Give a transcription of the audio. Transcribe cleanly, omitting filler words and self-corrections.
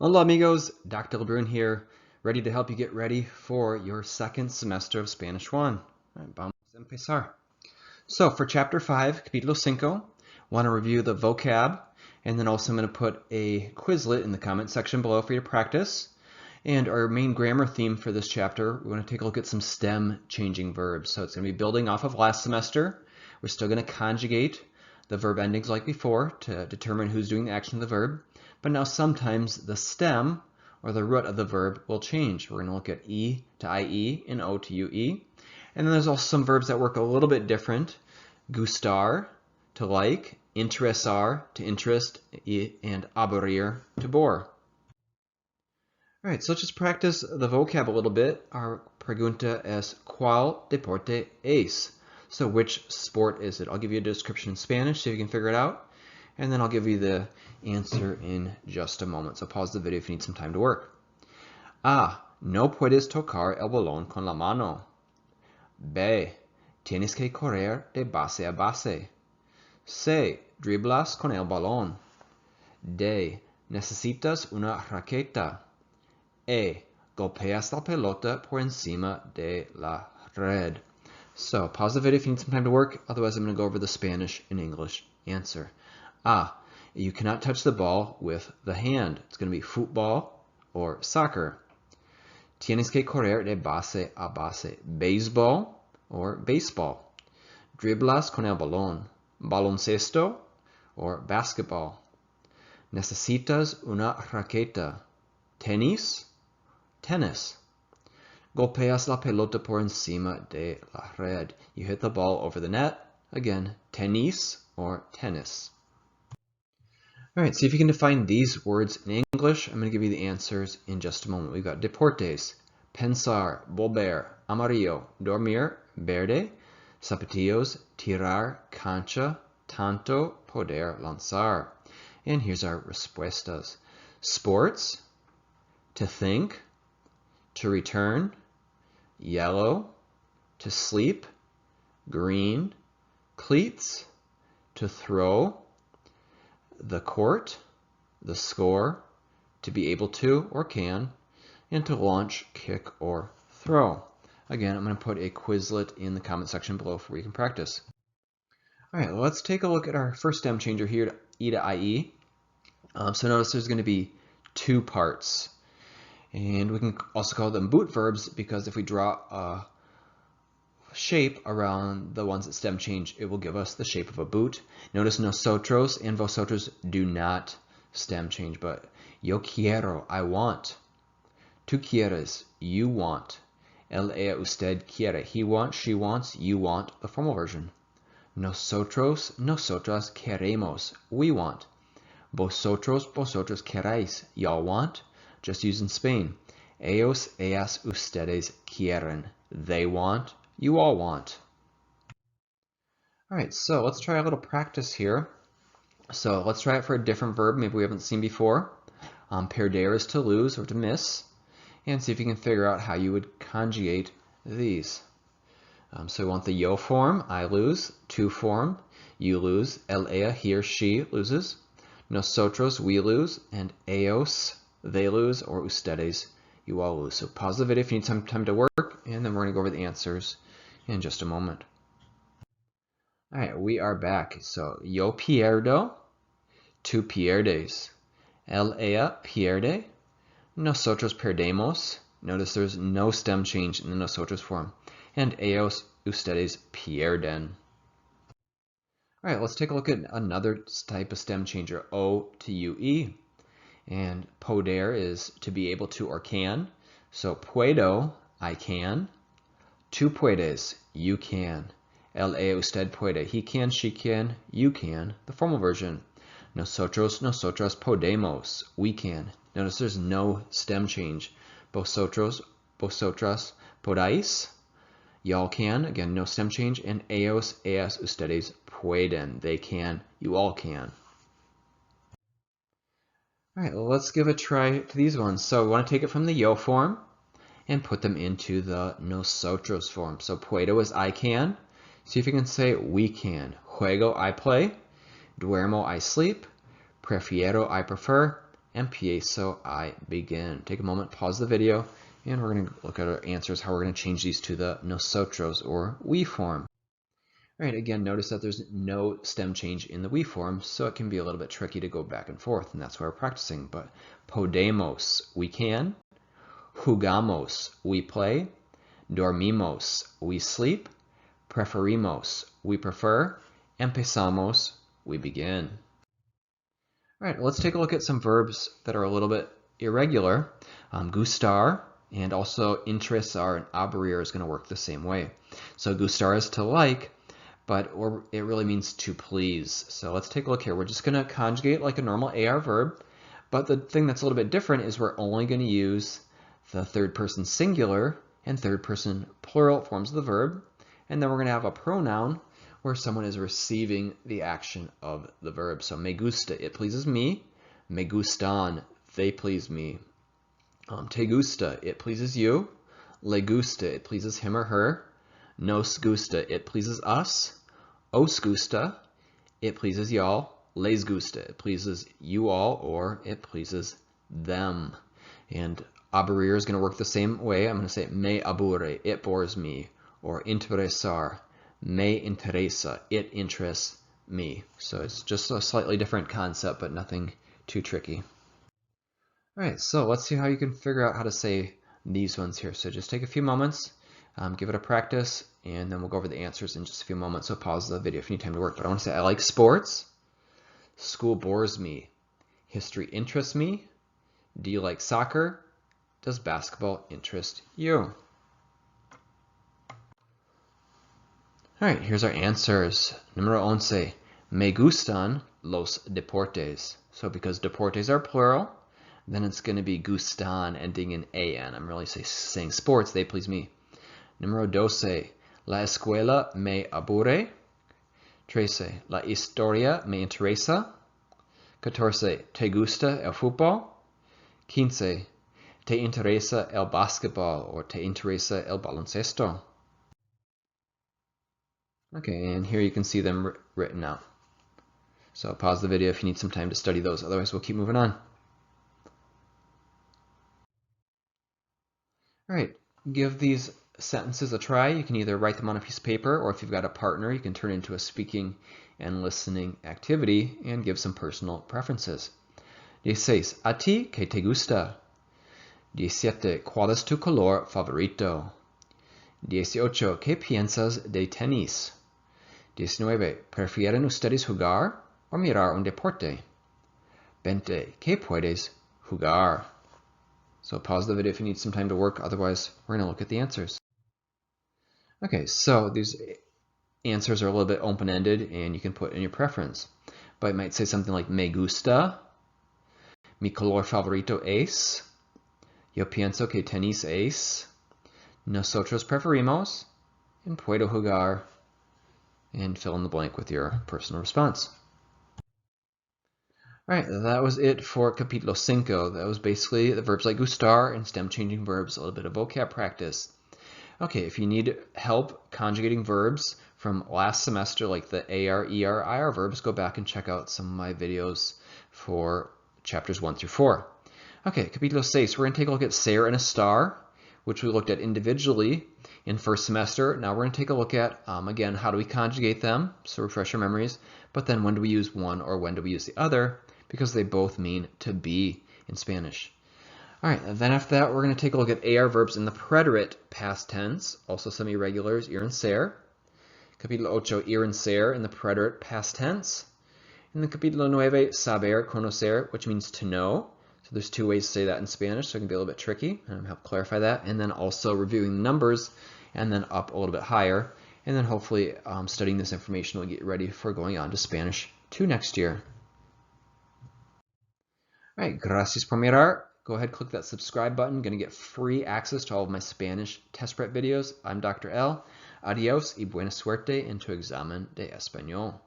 Hola amigos, Dr. LeBrun here, ready to help you get ready for your second semester of Spanish 1. Vamos a empezar. So for chapter 5, capítulo 5, want to review the vocab, and then also I'm going to put a Quizlet in the comment section below for you to practice. And our main grammar theme for this chapter, we want to take a look at some stem changing verbs. So it's going to be building off of last semester. We're still going to conjugate the verb endings like before to determine who's doing the action of the verb. But now sometimes the stem or the root of the verb will change. We're going to look at E to IE and O to UE. And then there's also some verbs that work a little bit different. Gustar to like, interesar to interest, and aburrir to bore. All right, so let's just practice the vocab a little bit. Our pregunta es ¿Cuál deporte es? So which sport is it? I'll give you a description in Spanish so you can figure it out. And then I'll give you the answer in just a moment. So pause the video if you need some time to work. A. No puedes tocar el balón con la mano. B. Tienes que correr de base a base. C. Driblas con el balón. D. Necesitas una raqueta. E. Golpeas la pelota por encima de la red. So pause the video if you need some time to work. Otherwise, I'm going to go over the Spanish and English answer. A. You cannot touch the ball with the hand. It's going to be football or soccer. Tienes que correr de base a base. Baseball or baseball. Driblas con el balón. Baloncesto or basketball. Necesitas una raqueta. Tenis. Tennis. Golpeas la pelota por encima de la red. You hit the ball over the net. Again, tenis or tennis. All right, see if you can define these words in English. I'm going to give you the answers in just a moment. We've got deportes, pensar, volver, amarillo, dormir, verde, zapatillos, tirar, cancha, tanto, poder, lanzar. And here's our respuestas. Sports, to think, to return, yellow, to sleep, green, cleats, to throw, the court, the score, to be able to or can, and to launch, kick, or throw. Again, I'm going to put a Quizlet in the comment section below where you can practice. All right, let's take a look at our first stem changer here, E to IE. So notice there's going to be two parts. And we can also call them boot verbs because if we draw a shape around the ones that stem change, it will give us the shape of a boot. Notice nosotros and vosotros do not stem change, but yo quiero, I want. Tú quieres, you want. Él, ella, usted quiere, he wants, she wants, you want, the formal version. Nosotros, nosotras queremos, we want. Vosotros, vosotros queráis, y'all want. Just use in Spain. Ellos, ellas, ustedes quieren, they want. You all want. All right, so let's try a little practice here. So let's try it for a different verb maybe we haven't seen before. Perder is to lose or to miss. And see if you can figure out how you would conjugate these. So we want the yo form, I lose, tú form, you lose, él, ella, he or she loses, nosotros, we lose, and ellos, they lose, or ustedes, you all lose. So pause the video if you need some time to work, and then we're going to go over the answers in just a moment. All right, we are back. So, yo pierdo, tú pierdes. Él, ella pierde. Nosotros perdemos. Notice there's no stem change in the nosotros form. And ellos, ustedes pierden. All right, let's take a look at another type of stem changer, O to UE. And poder is to be able to or can. So, puedo, I can. Tú puedes, you can. Él, ella, usted puede, he can, she can, you can, the formal version. Nosotros, nosotras podemos, we can. Notice there's no stem change. Vosotros, vosotras podéis, y'all can, again, no stem change. And ellos, ellas, ustedes pueden, they can, you all can. All right, well, let's give a try to these ones. So we want to take it from the yo form and put them into the nosotros form. So puedo is I can. See if you can say we can. Juego, I play. Duermo, I sleep. Prefiero, I prefer. empiezo, I begin. Take a moment, pause the video, and we're going to look at our answers, how we're going to change these to the nosotros or we form. All right, again, notice that there's no stem change in the we form, so it can be a little bit tricky to go back and forth, and that's why we're practicing. But podemos, we can. Jugamos, we play. Dormimos, we sleep. Preferimos, we prefer. Empezamos, we begin. All right, let's take a look at some verbs that are a little bit irregular. Gustar and also interesar and aburrir is going to work the same way. So gustar is to like, but it really means to please. So let's take a look here. We're just going to conjugate like a normal AR verb, but the thing that's a little bit different is we're only going to use the third person singular and third person plural forms of the verb, and then we're going to have a pronoun where someone is receiving the action of the verb. So me gusta, it pleases me. Me gustan, they please me. Te gusta, it pleases you. Le gusta, it pleases him or her. Nos gusta, it pleases us. Os gusta, it pleases y'all. Les gusta, it pleases you all, or it pleases them. And aburrir is going to work the same way. I'm going to say me aburre, it bores me. Or interesar, me interesa, it interests me. So it's just a slightly different concept, but nothing too tricky. All right, so let's see how you can figure out how to say these ones here. So just take a few moments, give it a practice, and then we'll go over the answers in just a few moments. So pause the video if you need time to work. But I want to say I like sports. School bores me. History interests me. Do you like soccer? Does basketball interest you? All right, here's our answers. Número 11. Me gustan los deportes. So because deportes are plural, then it's going to be gustan ending in an. I'm really saying sports, they please me. Número 12. La escuela me aburre. 13. La historia me interesa. 14. Te gusta el fútbol. 15. Te interesa el basketball or te interesa el baloncesto. Okay, and here you can see them written out. So pause the video if you need some time to study those. Otherwise, we'll keep moving on. All right, give these sentences a try. You can either write them on a piece of paper, or if you've got a partner, you can turn it into a speaking and listening activity and give some personal preferences. 16. ¿A ti qué te gusta? 17. ¿Cuál es tu color favorito? 18. ¿Qué piensas de tenis? 19. ¿Prefieren ustedes jugar o mirar un deporte? 20. ¿Qué puedes jugar? So pause the video if you need some time to work. Otherwise, we're going to look at the answers. Okay, so these answers are a little bit open-ended, and you can put in your preference. But it might say something like me gusta, mi color favorito es, yo pienso que tenis es, nosotros preferimos, and puedo jugar, and fill in the blank with your personal response. All right, that was it for capítulo 5. That was basically the verbs like gustar and stem changing verbs, a little bit of vocab practice. Okay, if you need help conjugating verbs from last semester, like the AR, ER, IR verbs, go back and check out some of my videos for chapters 1 through 4. Okay, capítulo 6, we're going to take a look at ser and estar, which we looked at individually in first semester. Now we're going to take a look at, again, how do we conjugate them, so refresh your memories, but then when do we use one or when do we use the other, because they both mean to be in Spanish. All right, then after that, we're going to take a look at AR verbs in the preterite past tense, also some irregulars, ir and ser. Capítulo 8, ir and ser in the preterite past tense. In the capítulo 9, saber, conocer, which means to know. So there's two ways to say that in Spanish, so it can be a little bit tricky, and I'll help clarify that. And then also reviewing the numbers, and then up a little bit higher. And then hopefully studying this information will get ready for going on to Spanish 2 next year. All right, gracias por mirar. Go ahead, click that subscribe button. You're going to get free access to all of my Spanish test prep videos. I'm Dr. L. Adios y buena suerte en tu examen de español.